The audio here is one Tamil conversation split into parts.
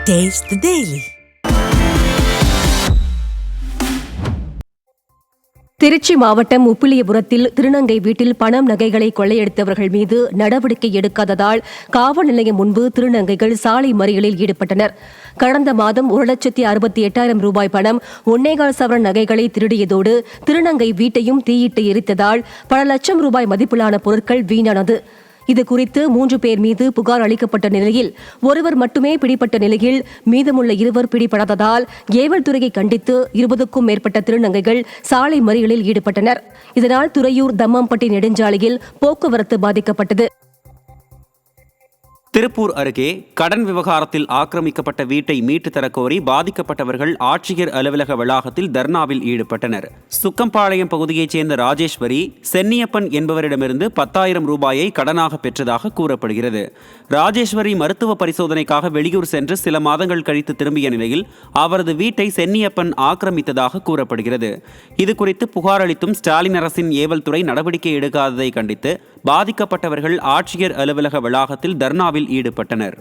Taste the Daily. திருச்சி மாவட்டம் உப்பிலியபுரத்தில் திருநங்கை வீட்டில் பணம் நகைகளை கொள்ளையடித்தவர்கள் மீது நடவடிக்கை எடுக்காததால் காவல் நிலையம் முன்பு திருநங்கைகள் சாலை மறியலில் ஈடுபட்டனர். கடந்த மாதம் 1,68,000 ரூபாய் பணம் 1.25 சவரன் நகைகளை திருடியதோடு திருநங்கை வீட்டையும் தீயிட்டு எரித்ததால் பல லட்சம் ரூபாய் மதிப்பிலான பொருட்கள் வீணானது. இதுகுறித்து 3 பேர் மீது புகார் அளிக்கப்பட்ட நிலையில் ஒருவர் மட்டுமே பிடிபட்ட நிலையில் மீதமுள்ள 2 பிடிபடாததால் ஏவல் துறையை கண்டித்து 20க்கும் மேற்பட்ட திருநங்கைகள் சாலை மறியலில் ஈடுபட்டனர். இதனால் துறையூர் தம்மம்பட்டி நெடுஞ்சாலையில் போக்குவரத்து பாதிக்கப்பட்டது. திருப்பூர் அருகே கடன் விவகாரத்தில் ஆக்கிரமிக்கப்பட்ட வீட்டை மீட்டு தரக்கோரி பாதிக்கப்பட்டவர்கள் ஆட்சியர் அலுவலக வளாகத்தில் தர்ணாவில் ஈடுபட்டனர். சுக்கம்பாளையம் பகுதியைச் சேர்ந்த ராஜேஸ்வரி சென்னியப்பன் என்பவரிடமிருந்து 10,000 ரூபாயை கடனாக பெற்றதாக கூறப்படுகிறது. ராஜேஸ்வரி மருத்துவ பரிசோதனைக்காக வெளியூர் சென்று சில மாதங்கள் கழித்து திரும்பிய நிலையில் அவரது வீட்டை சென்னியப்பன் ஆக்கிரமித்ததாக கூறப்படுகிறது. இதுகுறித்து புகார் அளித்தும் ஸ்டாலின் அரசின் ஏவல் துறை நடவடிக்கை எடுக்காததை கண்டித்து பாதிக்கப்பட்டவர்கள் ஆட்சியர் அலுவலக வளாகத்தில் தர்ணாவில் ஈடுபட்டனர்.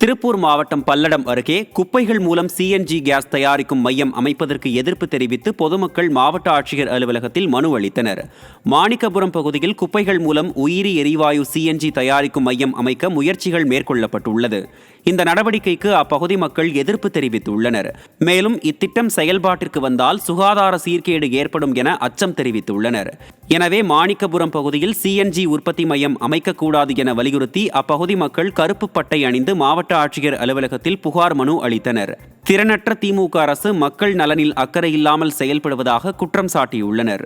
திருப்பூர் மாவட்டம் பல்லடம் அருகே குப்பைகள் மூலம் CNG கேஸ் தயாரிக்கும் மையம் அமைப்பதற்கு எதிர்ப்பு தெரிவித்து பொதுமக்கள் மாவட்ட ஆட்சியர் அலுவலகத்தில் மனு அளித்தனர். மாணிக்கபுரம் பகுதியில் குப்பைகள் மூலம் உயிரி எரிவாயு CNG தயாரிக்கும் மையம் அமைக்க முயற்சிகள் மேற்கொள்ளப்பட்டுள்ளது. இந்த நடவடிக்கைக்கு அப்பகுதி மக்கள் எதிர்ப்பு தெரிவித்துள்ளனர். மேலும் இத்திட்டம் செயல்பாட்டிற்கு வந்தால் சுகாதார சீர்கேடு ஏற்படும் என அச்சம் தெரிவித்துள்ளனர். எனவே மாணிக்கபுரம் பகுதியில் CNG உற்பத்தி மையம் அமைக்கக்கூடாது என வலியுறுத்தி அப்பகுதி மக்கள் கருப்பு பட்டை அணிந்து மாவட்ட ஆட்சியர் அலுவலகத்தில் புகார் மனு அளித்தனர். திறனற்ற திமுக அரசு மக்கள் நலனில் அக்கறை இல்லாமல் செயல்படுவதாக குற்றம் சாட்டியுள்ளனர்.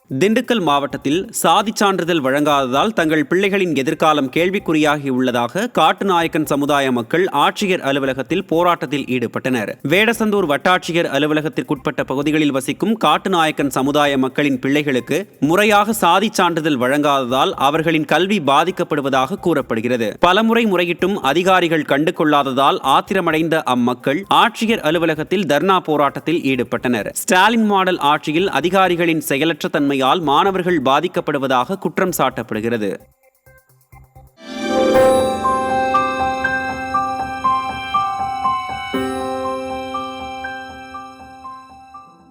திண்டுக்கல் மாவட்டத்தில் சாதி சான்றிதழ் வழங்காததால் தங்கள் பிள்ளைகளின் எதிர்காலம் கேள்விக்குறியாகியுள்ளதாக காட்டுநாயக்கன் சமுதாய மக்கள் ஆட்சியர் அலுவலகத்தில் போராட்டத்தில் ஈடுபட்டனர். வேடசந்தூர் வட்டாட்சியர் அலுவலகத்திற்குட்பட்ட பகுதிகளில் வசிக்கும் காட்டுநாயக்கன் சமுதாய மக்களின் பிள்ளைகளுக்கு முறையாக சாதி சான்றிதழ் வழங்காததால் அவர்களின் கல்வி பாதிக்கப்படுவதாக கூறப்படுகிறது. பலமுறை முறையிட்டும் அதிகாரிகள் கண்டு கொள்ளாததால் ஆத்திரமடைந்த அம்மக்கள் ஆட்சியர் அலுவலகத்தில் தர்ணா போராட்டத்தில் ஈடுபட்டனர். ஸ்டாலின் மாடல் ஆட்சியில் அதிகாரிகளின் செயலற்ற தன்மை மாணவர்கள் பாதிக்கப்படுவதாக குற்றம் சாட்டப்படுகிறது.